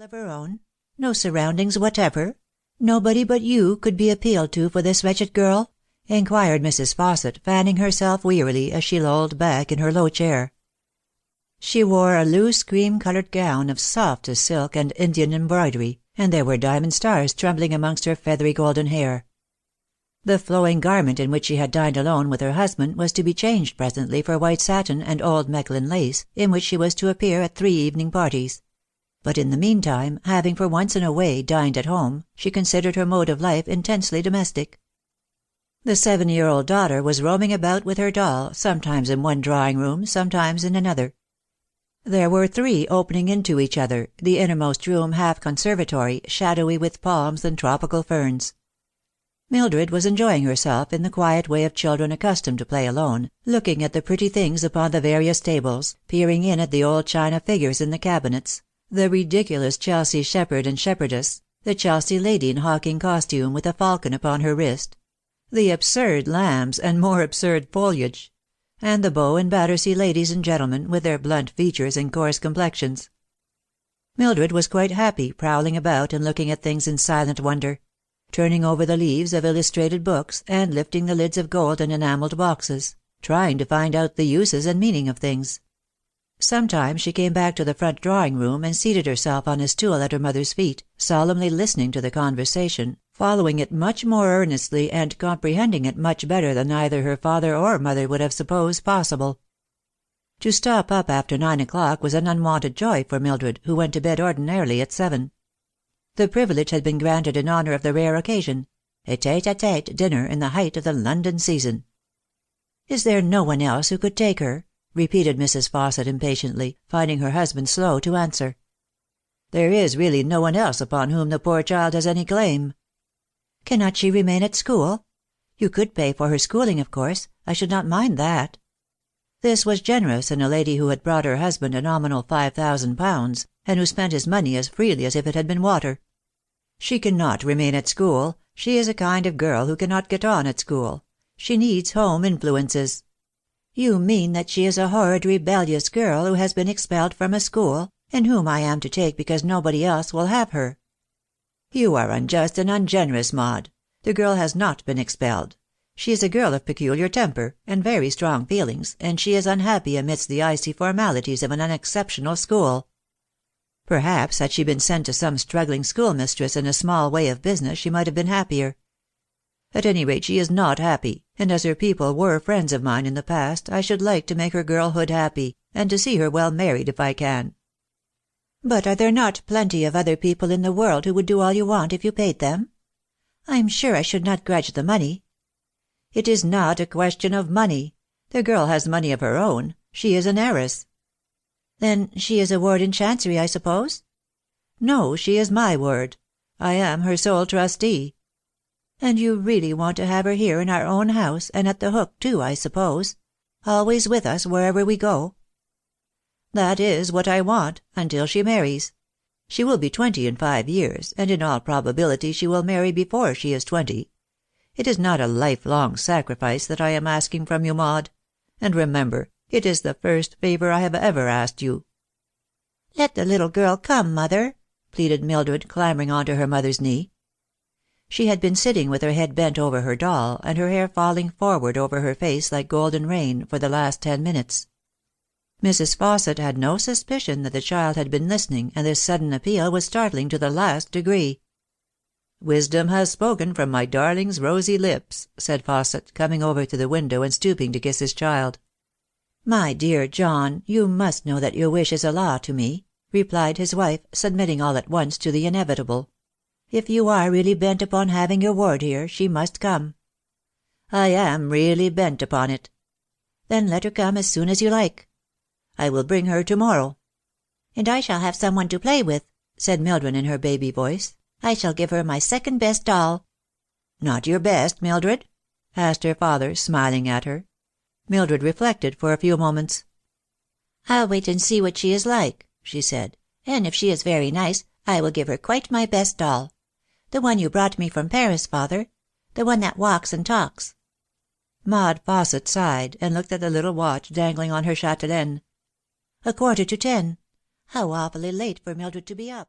of her own? No surroundings whatever? Nobody but you could be appealed to for this wretched girl?" inquired Mrs. Fausset, fanning herself wearily as she lolled back in her low chair. She wore a loose cream-coloured gown of softest silk and Indian embroidery, and there were diamond stars trembling amongst her feathery golden hair. The flowing garment in which she had dined alone with her husband was to be changed presently for white satin and old Mechlin lace, in which she was to appear at 3 evening parties. But in the meantime, having for once in a way dined at home, she considered her mode of life intensely domestic. The 7-year-old daughter was roaming about with her doll, sometimes in one drawing room, sometimes in another. There were 3 opening into each other, the innermost room half conservatory, shadowy with palms and tropical ferns. Mildred was enjoying herself in the quiet way of children accustomed to play alone, looking at the pretty things upon the various tables, peering in at the old china figures in the cabinets, the ridiculous Chelsea shepherd and shepherdess, the Chelsea lady in hawking costume with a falcon upon her wrist, the absurd lambs and more absurd foliage, and the Bow and Battersea ladies and gentlemen with their blunt features and coarse complexions. Mildred was quite happy, prowling about and looking at things in silent wonder, turning over the leaves of illustrated books and lifting the lids of gold and enamelled boxes, trying to find out the uses and meaning of things. Sometimes she came back to the front drawing room and seated herself on a stool at her mother's feet, solemnly listening to the conversation, following it much more earnestly and comprehending it much better than either her father or mother would have supposed possible. To stop up after 9 o'clock was an unwonted joy for Mildred, who went to bed ordinarily at 7. The privilege had been granted in honour of the rare occasion, a tete-a-tete dinner in the height of the London season. "Is there no one else who could take her?" repeated Mrs. Fausset impatiently, finding her husband slow to answer. "There is really no one else upon whom the poor child has any claim." "Cannot she remain at school? You could pay for her schooling, of course. I should not mind that." This was generous in a lady who had brought her husband a nominal £5,000, and who spent his money as freely as if it had been water. "She cannot remain at school. She is a kind of girl who cannot get on at school. She needs home influences." "You mean that she is a horrid rebellious girl who has been expelled from a school, and whom I am to take because nobody else will have her." "You are unjust and ungenerous, Maud. The girl has not been expelled. She is a girl of peculiar temper, and very strong feelings, and she is unhappy amidst the icy formalities of an unexceptional school. Perhaps had she been sent to some struggling schoolmistress in a small way of business she might have been happier. At any rate she is not happy, and as her people were friends of mine in the past I should like to make her girlhood happy, and to see her well married if I can." "But are there not plenty of other people in the world who would do all you want if you paid them? I'm sure I should not grudge the money." "It is not a question of money. The girl has money of her own. She is an heiress." "Then she is a ward in Chancery, I suppose?" "No, she is my ward. I am her sole trustee." "And you really want to have her here in our own house, and at The Hook too, I suppose? Always with us wherever we go?" "That is what I want, until she marries. She will be 20 in 5 years, and in all probability she will marry before she is 20. It is not a lifelong sacrifice that I am asking from you, Maud. And remember, it is the first favour I have ever asked you." "Let the little girl come, mother," pleaded Mildred, clambering onto her mother's knee. She had been sitting with her head bent over her doll, and her hair falling forward over her face like golden rain, for the last 10 minutes. Mrs. Fausset had no suspicion that the child had been listening, and this sudden appeal was startling to the last degree. "Wisdom has spoken from my darling's rosy lips," said Fausset, coming over to the window and stooping to kiss his child. "My dear John, you must know that your wish is a law to me," replied his wife, submitting all at once to the inevitable. "If you are really bent upon having your ward here, she must come." "I am really bent upon it." "Then let her come as soon as you like." "I will bring her to-morrow." "And I shall have someone to play with," said Mildred in her baby voice. "I shall give her my second best doll." "Not your best, Mildred?" asked her father, smiling at her. Mildred reflected for a few moments. "I'll wait and see what she is like," she said, "and if she is very nice, I will give her quite my best doll. The one you brought me from Paris, father. The one that walks and talks." Maud Fausset sighed, and looked at the little watch dangling on her chatelaine. 1:15. How awfully late for Mildred to be up.